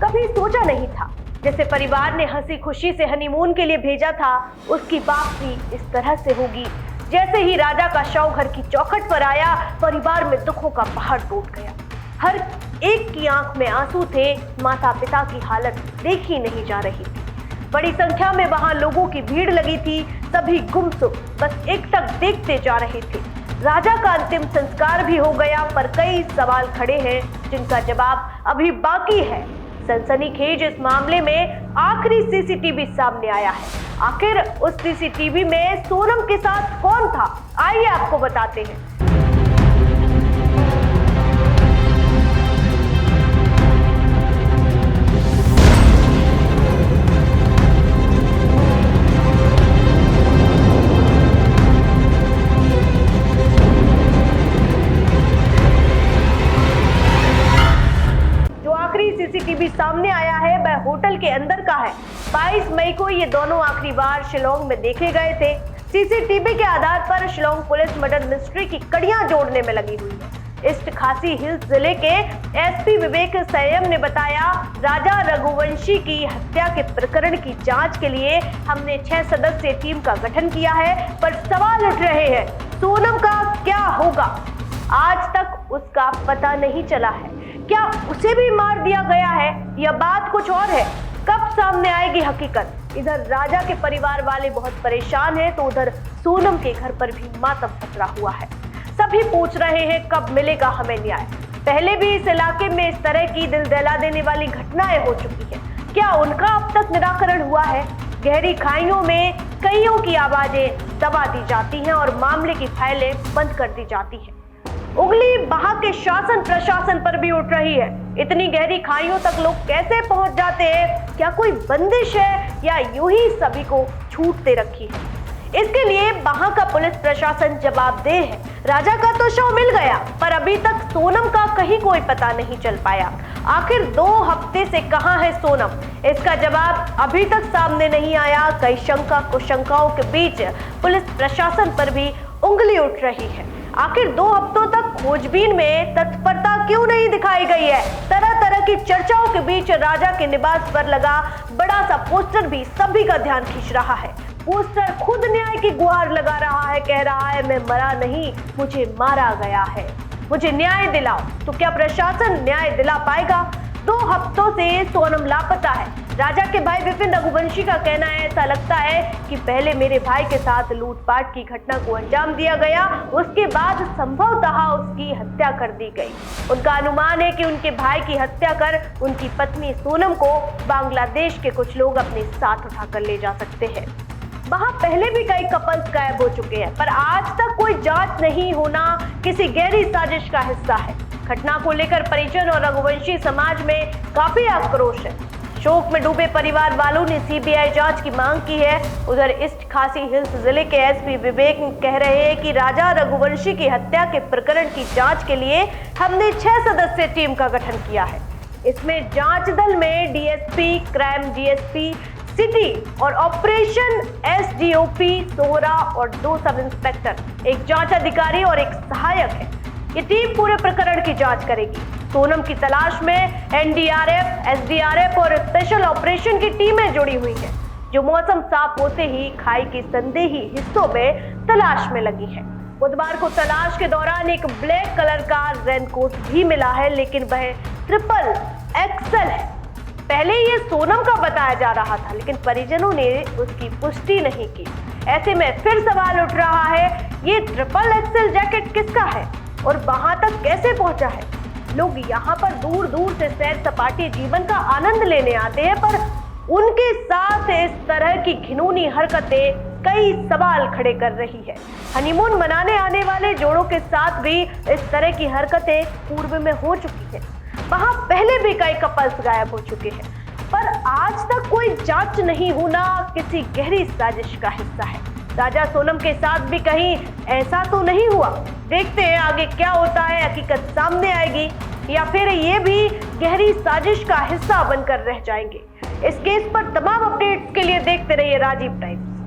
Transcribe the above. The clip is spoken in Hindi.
कभी सोचा नहीं था। जैसे परिवार ने हंसी खुशी से हनीमून के लिए भेजा था, उसकी वापसी इस तरह से होगी। जैसे ही राजा का शव घर की चौखट पर आया, परिवार में दुखों का पहाड़ टूट गया। हर एक की आंख में आंसू थे। माता पिता की हालत देखी नहीं जा रही थी। बड़ी संख्या में वहां लोगों की भीड़ लगी थी। सभी गुमसुम बस एकटक देखते जा रहे थे। राजा का अंतिम संस्कार भी हो गया, पर कई सवाल खड़े हैं जिनका जवाब अभी बाकी है। सनसनीखेज इस मामले में आखिरी सीसीटीवी सामने आया है। आखिर उस सीसीटीवी में सोनम के साथ कौन था, आइए आपको बताते हैं। सीसीटीवी सामने आया है वह होटल के अंदर का है। 22 मई को ये दोनों आखिरी बार शिलोंग में देखे गए थे। सीसीटीवी के आधार पर शिलोंग पुलिस मर्डर मिस्ट्री की कड़ियां जोड़ने में लगी हुई है। ईस्ट खासी हिल्स जिले के एसपी विवेक संयम ने बताया, राजा रघुवंशी की हत्या के प्रकरण की जांच के लिए हमने 6 सदस्यीय टीम का गठन किया है, पर सवाल उठ रहे हैं, सोनम का क्या होगा? आज तक उसका पता नहीं चला है। क्या उसे भी मार दिया गया है या बात कुछ और है? कब सामने आएगी हकीकत? इधर राजा के परिवार वाले बहुत परेशान हैं, तो उधर सोनम के घर पर भी मातम पसरा हुआ है। सभी पूछ रहे हैं कब मिलेगा हमें न्याय। पहले भी इस इलाके में इस तरह की दिल दहला देने वाली घटनाएं हो चुकी है। क्या उनका अब तक निराकरण हुआ है? गहरी खाइयों में कईयों की आवाजें दबा दी जाती हैं और मामले की फाइलें बंद कर दी जाती हैं। उंगली वहां के शासन प्रशासन पर भी उठ रही है। इतनी गहरी खाइयों तक लोग कैसे पहुंच जाते हैं? क्या कोई बंदिश है या यूं ही सभी को छूट दे रखी है? इसके लिए वहां का पुलिस प्रशासन जवाबदेह है। राजा का तो शव मिल गया, पर अभी तक सोनम का कहीं कोई पता नहीं चल पाया। आखिर 2 हफ्ते से कहां है सोनम? इसका जवाब अभी तक सामने नहीं आया। कई शंका कुशंकाओं के बीच पुलिस प्रशासन पर भी उंगली उठ रही है। आखिर 2 हफ्तों तक खोजबीन में तत्परता क्यों नहीं दिखाई गई है? तरह तरह की चर्चाओं के बीच राजा के निवास पर लगा बड़ा सा पोस्टर भी सभी का ध्यान खींच रहा है। पोस्टर खुद न्याय की गुहार लगा रहा है, कह रहा है, मैं मरा नहीं, मुझे मारा गया है, मुझे न्याय दिलाओ। तो क्या प्रशासन न्याय दिला पाएगा? 2 हफ्तों से सोनम लापता है। राजा के भाई विपिन रघुवंशी का कहना है, ऐसा लगता है कि पहले मेरे भाई के साथ लूटपाट की घटना को अंजाम दिया गया, उसके बाद संभवतः उसकी हत्या कर दी गई। उनका अनुमान है कि उनके भाई की हत्या कर उनकी पत्नी सोनम को बांग्लादेश के कुछ लोग अपने साथ उठाकर ले जा सकते हैं। वहां पहले भी कई कपल्स गायब हो चुके हैं, पर आज तक कोई जांच नहीं होना किसी गहरी साजिश का हिस्सा है। घटना को लेकर परिजन और रघुवंशी समाज में काफी आक्रोश है। शोक में डूबे परिवार वालों ने सीबीआई जांच की मांग की है। उधर ईस्ट खासी हिल्स जिले के एसपी विवेक कह रहे हैं कि राजा रघुवंशी की हत्या के प्रकरण की जांच के लिए हमने 6 सदस्यीय टीम का गठन किया है। इसमें जांच दल में डीएसपी, क्राइम डीएसपी सिटी और ऑपरेशन एसडीओपी सोहरा और 2 सब इंस्पेक्टर, एक जांच अधिकारी और एक सहायक है। ये टीम पूरे प्रकरण की जांच करेगी। सोनम की तलाश में एनडीआरएफ, एसडीआरएफ और स्पेशल ऑपरेशन की टीमें जुड़ी हुई हैं, जो मौसम साफ होते ही खाई के संदेही हिस्सों में तलाश में लगी है। बुधवार को तलाश के दौरान एक ब्लैक कलर का रेनकोट भी मिला है, लेकिन वह ट्रिपल एक्सल है। पहले ये सोनम का बताया जा रहा था, लेकिन परिजनों ने उसकी पुष्टि नहीं की। ऐसे में फिर सवाल उठ रहा है, ये ट्रिपल एक्सल जैकेट किसका है और वहां तक कैसे पहुंचा है? लोग यहाँ पर दूर दूर से सैर सपाटे जीवन का आनंद लेने आते हैं, पर उनके साथ इस तरह की घिनौनी हरकतें कई सवाल खड़े कर रही है। हनीमून मनाने आने वाले जोड़ों के साथ भी इस तरह की हरकतें पूर्व में हो चुकी है। वहां पहले भी कई कपल्स गायब हो चुके हैं, पर आज तक कोई जांच नहीं होना किसी गहरी साजिश का हिस्सा है। राजा सोनम के साथ भी कहीं ऐसा तो नहीं हुआ? देखते हैं आगे क्या होता है, हकीकत सामने आएगी या फिर ये भी गहरी साजिश का हिस्सा बनकर रह जाएंगे। इस केस पर तमाम अपडेट्स के लिए देखते रहिए राजीव टाइम्स।